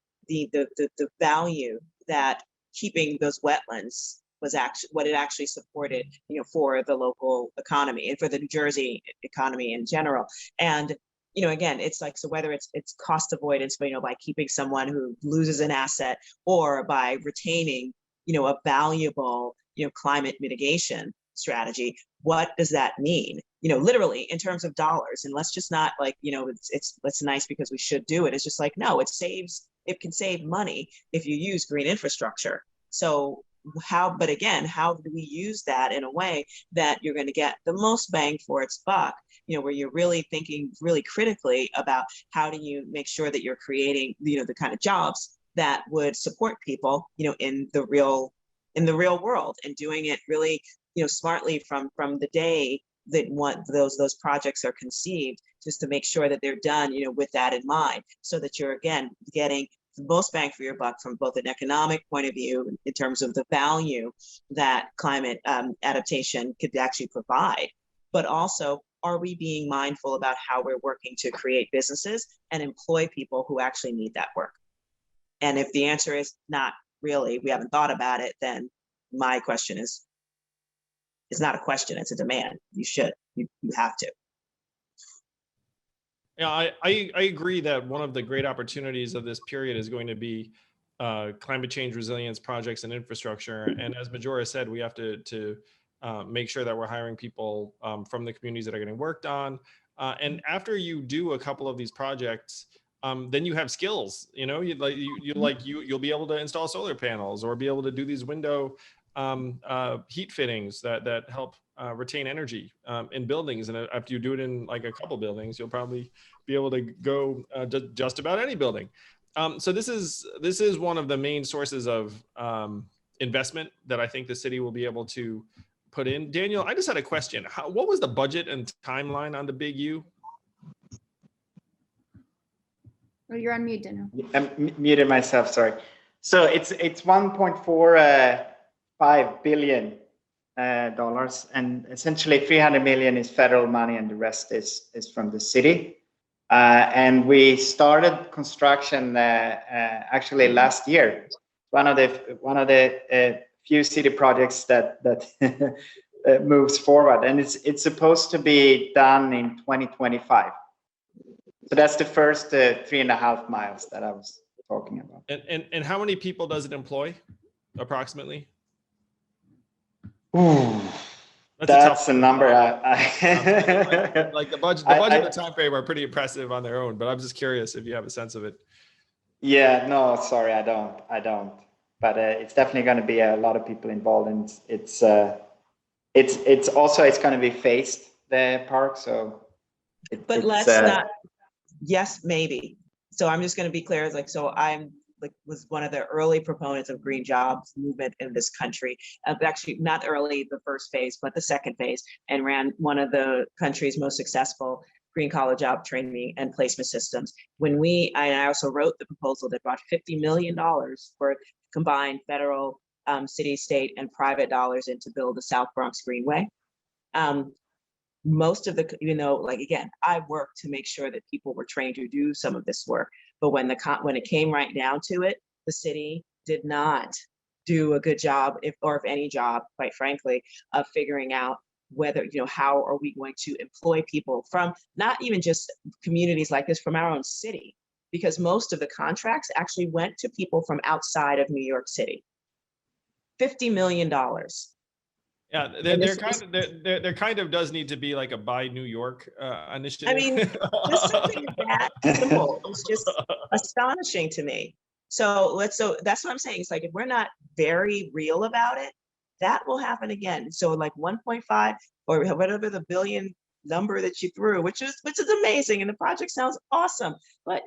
value that keeping those wetlands was actually what it actually supported, for the local economy and for the New Jersey economy in general. And again, it's like, so whether it's cost avoidance, by keeping someone who loses an asset, or by retaining, a valuable, climate mitigation strategy, what does that mean? Literally in terms of dollars. And let's just not like, it's nice because we should do it. It's just like, no, it can save money if you use green infrastructure. So how do we use that in a way that you're going to get the most bang for its buck where you're really thinking really critically about how do you make sure that you're creating, the kind of jobs that would support people, in the real world, and doing it really, smartly from the day that those projects are conceived, just to make sure that they're done, with that in mind, so that you're, again, getting the most bang for your buck from both an economic point of view in terms of the value that climate adaptation could actually provide, but also, are we being mindful about how we're working to create businesses and employ people who actually need that work? And if the answer is not really, we haven't thought about it, then my question is, it's not a question, it's a demand. You have to. Yeah, I agree that one of the great opportunities of this period is going to be climate change resilience projects and infrastructure. And as Majora said, we have to make sure that we're hiring people from the communities that are getting worked on. And after you do a couple of these projects, then you have skills. You'll be able to install solar panels or be able to do these window heat fittings that help retain energy in buildings. And after you do it in like a couple buildings, you'll probably be able to go just about any building. So this is one of the main sources of investment that I think the city will be able to put in. Daniel, I just had a question. What was the budget and timeline on the Big U? Oh, you're on mute, Daniel. I'm muted myself, sorry. So it's 1.45 billion dollars, and essentially 300 million is federal money, and the rest is from the city. And we started construction actually last year. One of the few city projects that moves forward, and it's supposed to be done in 2025. So that's the first 3.5 miles that I was talking about. And how many people does it employ, approximately? Ooh, that's a number. Like the budget and the time frame are pretty impressive on their own, but I'm just curious if you have a sense of it. Yeah, no, sorry, I don't. But it's definitely going to be a lot of people involved, and it's going to be phased, the park. So, Let's not. Yes, maybe. So I'm just going to be clear. Was one of the early proponents of green jobs movement in this country. Actually, not early, the first phase, but the second phase, and ran one of the country's most successful green collar job training and placement systems. I also wrote the proposal that brought $50 million for combined federal, city, state, and private dollars in to build the South Bronx Greenway. Most of the, again, I worked to make sure that people were trained to do some of this work. But when it came right down to it, the city did not do a good job, if any job, quite frankly, of figuring out whether, how are we going to employ people from not even just communities like this, from our own city, because most of the contracts actually went to people from outside of New York City. $50 million. Yeah, there kind of does need to be like a Buy New York initiative. I mean, just something that simple is just astonishing to me. So that's what I'm saying. It's like, if we're not very real about it, that will happen again. So like 1.5 or whatever the billion number that you threw, which is amazing, and the project sounds awesome. But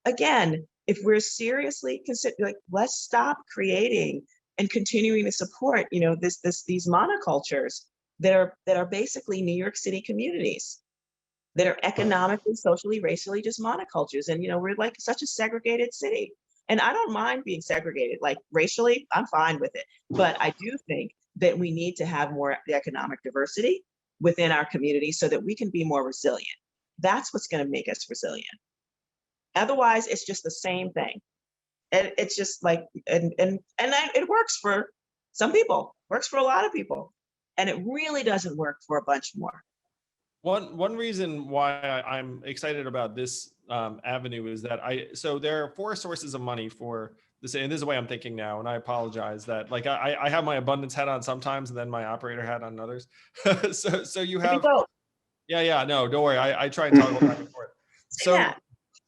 again, if we're seriously let's stop creating and continuing to support, these monocultures that are basically New York City communities that are economically, socially, racially just monocultures. And, we're like such a segregated city. And I don't mind being segregated, like racially, I'm fine with it. But I do think that we need to have more economic diversity within our community so that we can be more resilient. That's what's going to make us resilient. Otherwise, it's just the same thing. And it's just like, it works for some people, works for a lot of people, and it really doesn't work for a bunch more. One reason why I'm excited about this avenue is that so there are 4 sources of money for this, and this is the way I'm thinking now, and I apologize that I have my abundance hat on sometimes and then my operator hat on others. so you have, yeah, no, don't worry. I try and toggle back and forth. So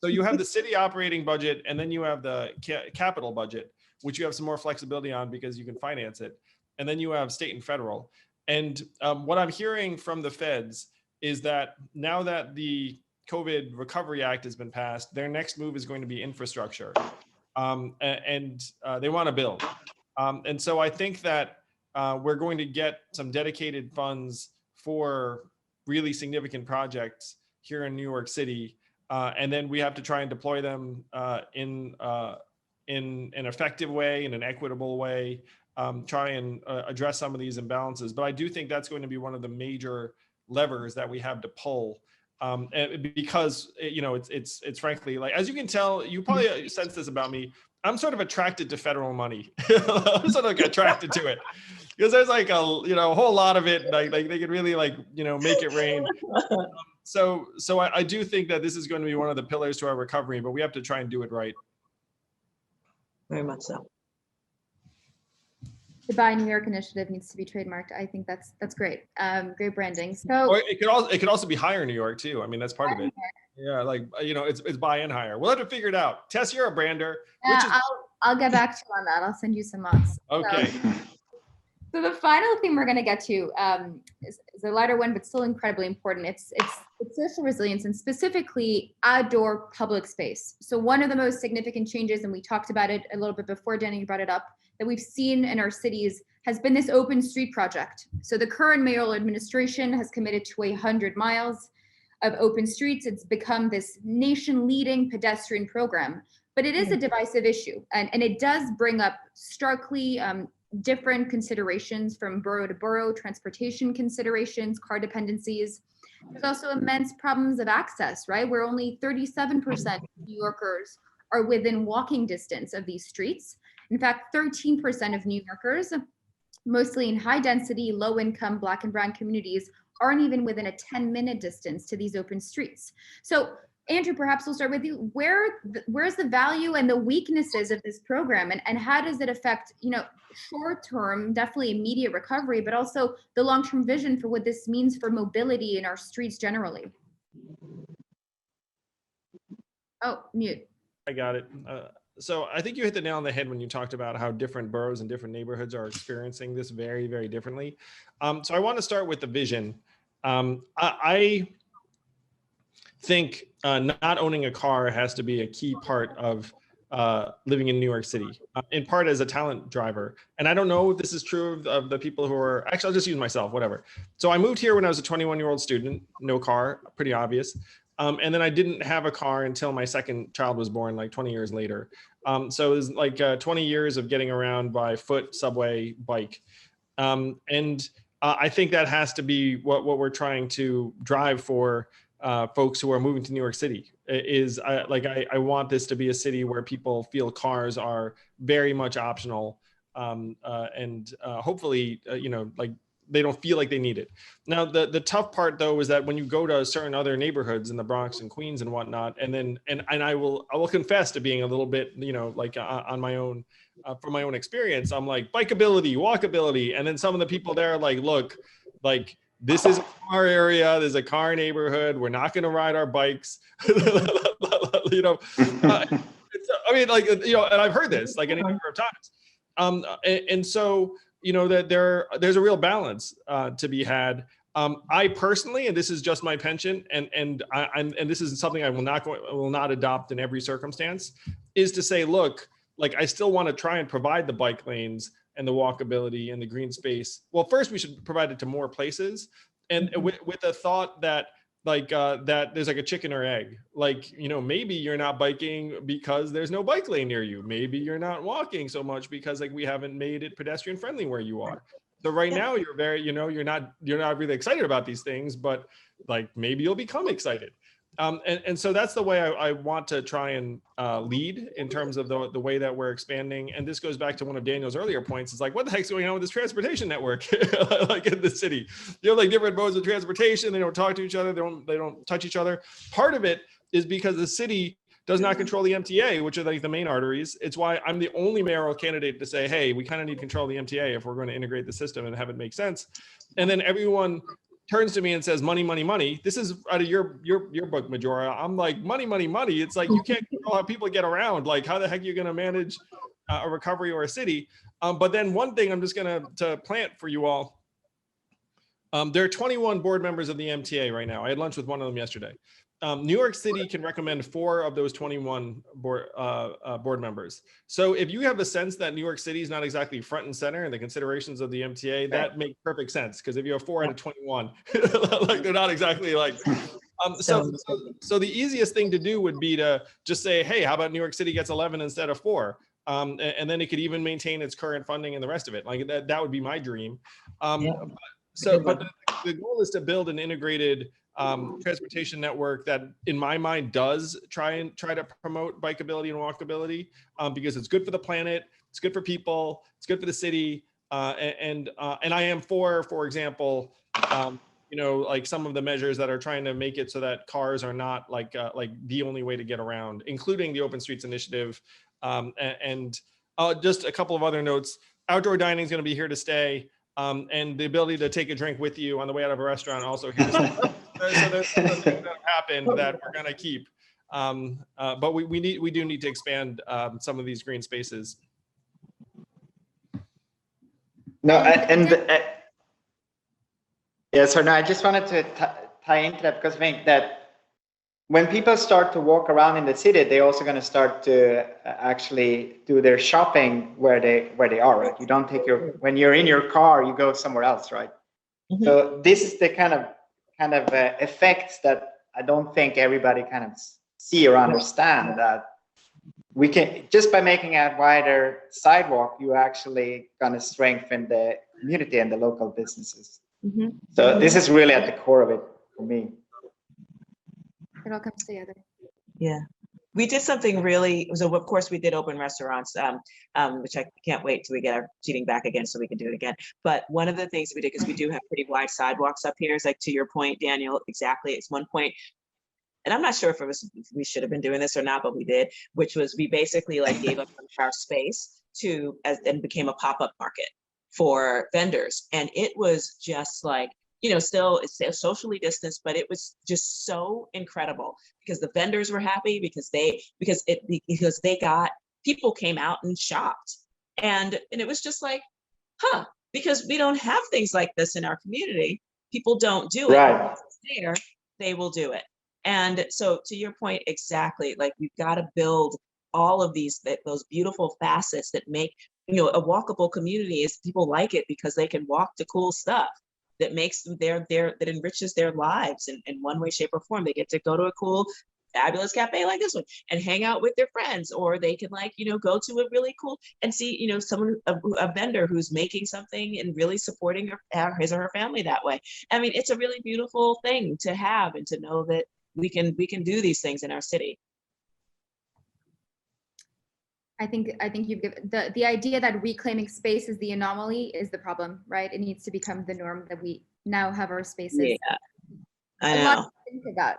you have the city operating budget, and then you have the capital budget, which you have some more flexibility on because you can finance it. And then you have state and federal. And what I'm hearing from the feds is that now that the COVID Recovery Act has been passed, their next move is going to be infrastructure. And they want to build. And so I think that we're going to get some dedicated funds for really significant projects here in New York City. And then we have to try and deploy them in an effective way, in an equitable way, try and address some of these imbalances. But I do think that's going to be one of the major levers that we have to pull. Because it's frankly, like, as you can tell, you probably sense this about me, I'm sort of attracted to federal money. I'm sort of like attracted to it because there's like a whole lot of it, like they could really make it rain. So I do think that this is going to be one of the pillars to our recovery, but we have to try and do it right. Very much so. The Buy New York initiative needs to be trademarked. I think that's great. Great branding. So or it could also be Hire New York too. I mean, that's part of it. Yeah, like it's buy and hire. We'll have to figure it out. Tess, you're a brander. I'll get back to you on that. I'll send you some mocks. Okay. So the final thing we're going to get to is a lighter one, but still incredibly important. It's social resilience and specifically outdoor public space. So one of the most significant changes, and we talked about it a little bit before, Danny, you brought it up, that we've seen in our cities has been this open street project. So the current mayoral administration has committed to 100 miles of open streets. It's become this nation-leading pedestrian program, but it is a divisive issue, and it does bring up starkly different considerations from borough to borough, transportation considerations, car dependencies. There's also immense problems of access, right? Where only 37% of New Yorkers are within walking distance of these streets. In fact, 13% of New Yorkers, mostly in high density, low income, Black and brown communities, aren't even within a 10-minute distance to these open streets. So Andrew, perhaps we'll start with you. Where's the value and the weaknesses of this program, and how does it affect, short-term, definitely immediate recovery, but also the long-term vision for what this means for mobility in our streets generally? Oh, mute. I got it. So I think you hit the nail on the head when you talked about how different boroughs and different neighborhoods are experiencing this very, very differently. So I want to start with the vision. I think not owning a car has to be a key part of living in New York City, in part as a talent driver. And I don't know if this is true of the people who are, actually, I'll just use myself, whatever. So I moved here when I was a 21-year-old student, no car, pretty obvious. And then I didn't have a car until my second child was born, like 20 years later. So it was like 20 years of getting around by foot, subway, bike. And I think that has to be what we're trying to drive for folks who are moving to New York City. Is I want this to be a city where people feel cars are very much optional, and hopefully, they don't feel like they need it. Now, the tough part though is that when you go to certain other neighborhoods in the Bronx and Queens and whatnot, and I will confess to being a little bit, on my own, from my own experience, I'm like, bikeability, walkability, and then some of the people there are like, look, like, this is a car area. There's a car neighborhood. We're not going to ride our bikes. I mean, and I've heard this like any number of times. And so, that there's a real balance to be had. I personally, and this is just my penchant, and this is something I will not adopt in every circumstance, is to say, look, like, I still want to try and provide the bike lanes and the walkability and the green space. Well, first we should provide it to more places, and with the thought that that there's like a chicken or egg. Like, maybe you're not biking because there's no bike lane near you. Maybe you're not walking so much because we haven't made it pedestrian friendly where you are. So right now you're very, you're not really excited about these things, but like maybe you'll become excited. And so that's the way I want to try and lead in terms of the way that we're expanding. And this goes back to one of Daniel's earlier points. It's like, what the heck's going on with this transportation network, like in the city? Like different modes of transportation. They don't talk to each other. They don't touch each other. Part of it is because the city does not control the MTA, which are like the main arteries. It's why I'm the only mayoral candidate to say, hey, we kind of need control of the MTA if we're going to integrate the system and have it make sense. And then everyone turns to me and says, money, money, money. This is out of your book, Majora. I'm like, money, money, money. It's like, you can't control how people get around. Like, how the heck are you going to manage a recovery or a city? But then one thing I'm just going to plant for you all. There are 21 board members of the MTA right now. I had lunch with one of them yesterday. New York City can recommend 4 of those 21 board members. So if you have a sense that New York City is not exactly front and center in the considerations of the MTA, that makes perfect sense. Because if you have 4 out of 21, like they're not exactly like. So the easiest thing to do would be to just say, hey, how about New York City gets 11 instead of 4? And then it could even maintain its current funding and the rest of it. Like that would be my dream. But the goal is to build an integrated transportation network that, in my mind, does try to promote bikeability and walkability because it's good for the planet, it's good for people, it's good for the city, and I am for example, like some of the measures that are trying to make it so that cars are not like the only way to get around, including the Open Streets Initiative, and just a couple of other notes. Outdoor dining is going to be here to stay. And the ability to take a drink with you on the way out of a restaurant also here to stay. So there's some things that have happened that we're going to keep. But we do need to expand some of these green spaces. No, I just wanted to tie into that because I think that when people start to walk around in the city, they're also going to start to actually do their shopping where they are, right? You don't take when you're in your car, you go somewhere else, right? Mm-hmm. So this is the kind of effects that I don't think everybody kind of see or understand, that we can, just by making a wider sidewalk, you actually going to strengthen the community and the local businesses. Mm-hmm. So this is really at the core of it for me. It all comes together. Yeah, we did something really. So of course we did open restaurants, which I can't wait till we get our seating back again so we can do it again. But one of the things we did, because we do have pretty wide sidewalks up here, is like to your point, Daniel. Exactly, it's one point, and I'm not sure if we should have been doing this or not, but we did. Which was we basically like gave up our space and became a pop-up market for vendors, and it was just like. Still it's socially distanced, but it was just so incredible because the vendors were happy because they got people came out and shopped, and it was just like, because we don't have things like this in our community. People don't do it. Right. There, they will do it. And so, to your point, exactly, like we've got to build all of those beautiful facets that make a walkable community. Is people like it because they can walk to cool stuff. That makes them that enriches their lives in one way, shape, or form. They get to go to a cool, fabulous cafe like this one and hang out with their friends, or they can go to a really cool and see someone a vendor who's making something and really supporting his or her family that way. I mean, it's a really beautiful thing to have and to know that we can do these things in our city. I think you've given the idea that reclaiming space is the anomaly is the problem, right? It needs to become the norm that we now have our spaces. Yeah, I know. A lot to think about.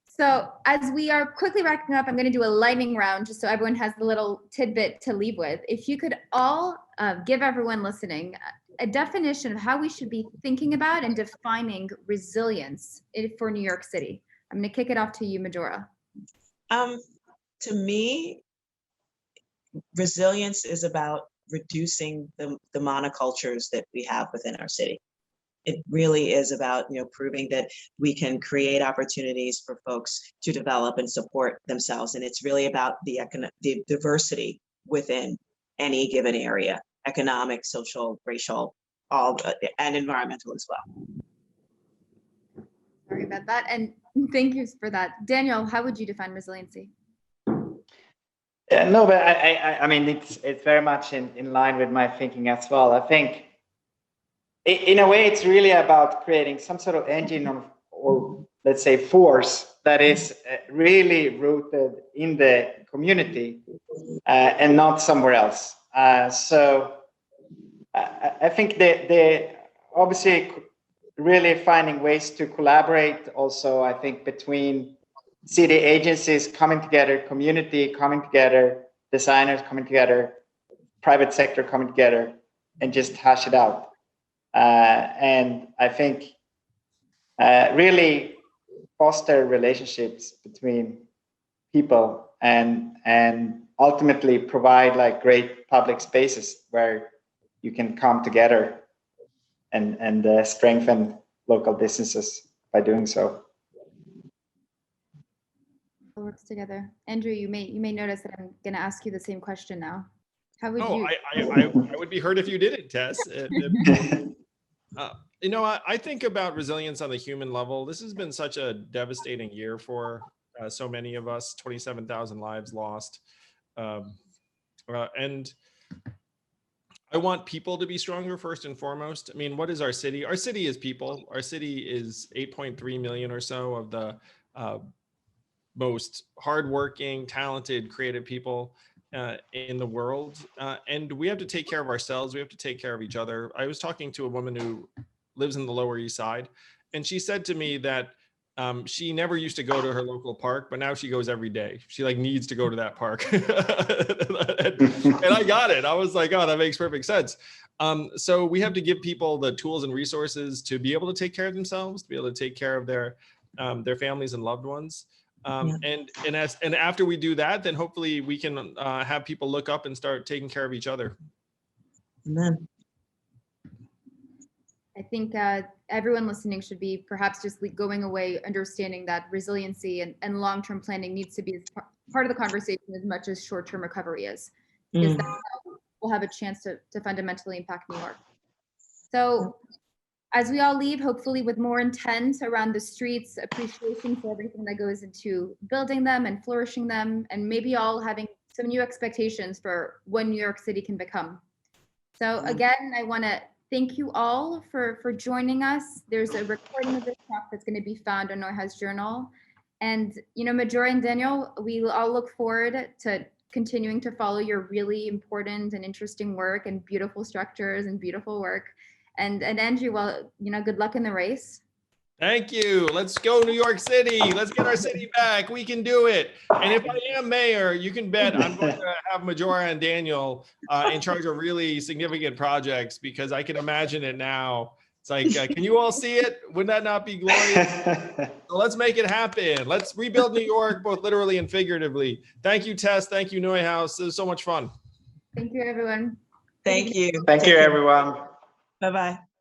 So as we are quickly wrapping up, I'm going to do a lightning round just so everyone has the little tidbit to leave with. If you could all give everyone listening a definition of how we should be thinking about and defining resilience for New York City. I'm going to kick it off to you, Majora. To me, resilience is about reducing the monocultures that we have within our city. It really is about proving that we can create opportunities for folks to develop and support themselves, and it's really about the diversity within any given area: economic, social, racial, and environmental as well. Sorry about that, and thank you for that, Daniel. How would you define resiliency? No, but I mean, it's very much in line with my thinking as well. I think in a way, it's really about creating some sort of engine or let's say force that is really rooted in the community and not somewhere else. So I think they obviously really finding ways to collaborate also, I think, between city agencies coming together, community coming together, designers coming together, private sector coming together, and just hash it out. And I think really foster relationships between people and ultimately provide like great public spaces where you can come together and strengthen local businesses by doing so. It works together. Andrew, you may notice that I'm going to ask you the same question now. How would Oh, you? I would be hurt if you didn't, Tess. You know, I think about resilience on the human level. This has been such a devastating year for so many of us, 27,000 lives lost. And I want people to be stronger first and foremost. I mean, what is our city? Our city is people. Our city is 8.3 million or so of the most hardworking, talented, creative people in the world. And we have to take care of ourselves. We have to take care of each other. I was talking to a woman who lives in the Lower East Side, and she said to me that she never used to go to her local park, but now she goes every day. She like needs to go to that park. and I got it. I was like, oh, that makes perfect sense. So we have to give people the tools and resources to be able to take care of themselves, to be able to take care of their families and loved ones. And after we do that, then hopefully we can have people look up and start taking care of each other. Amen. I think everyone listening should be perhaps just going away understanding that resiliency and long-term planning needs to be part of the conversation as much as short-term recovery is, because that's how we'll have a chance to fundamentally impact New York. So as we all leave, hopefully with more intent around the streets, appreciation for everything that goes into building them and flourishing them, and maybe all having some new expectations for what New York City can become. So again, I want to thank you all for joining us. There's a recording of this talk that's going to be found on Neuhaus Journal. And, you know, Majora and Daniel, we all look forward to continuing to follow your really important and interesting work and beautiful structures and beautiful work. And Andrew, well, you know, good luck in the race. Thank you. Let's go New York City. Let's get our city back. We can do it. And if I am mayor, you can bet I'm going to have Majora and Daniel in charge of really significant projects, because I can imagine it now. It's like, can you all see it? Would that not be glorious? So let's make it happen. Let's rebuild New York, both literally and figuratively. Thank you, Tess. Thank you, Neuhaus. It was so much fun. Thank you, everyone. Thank you. Thank you, everyone. Bye-bye.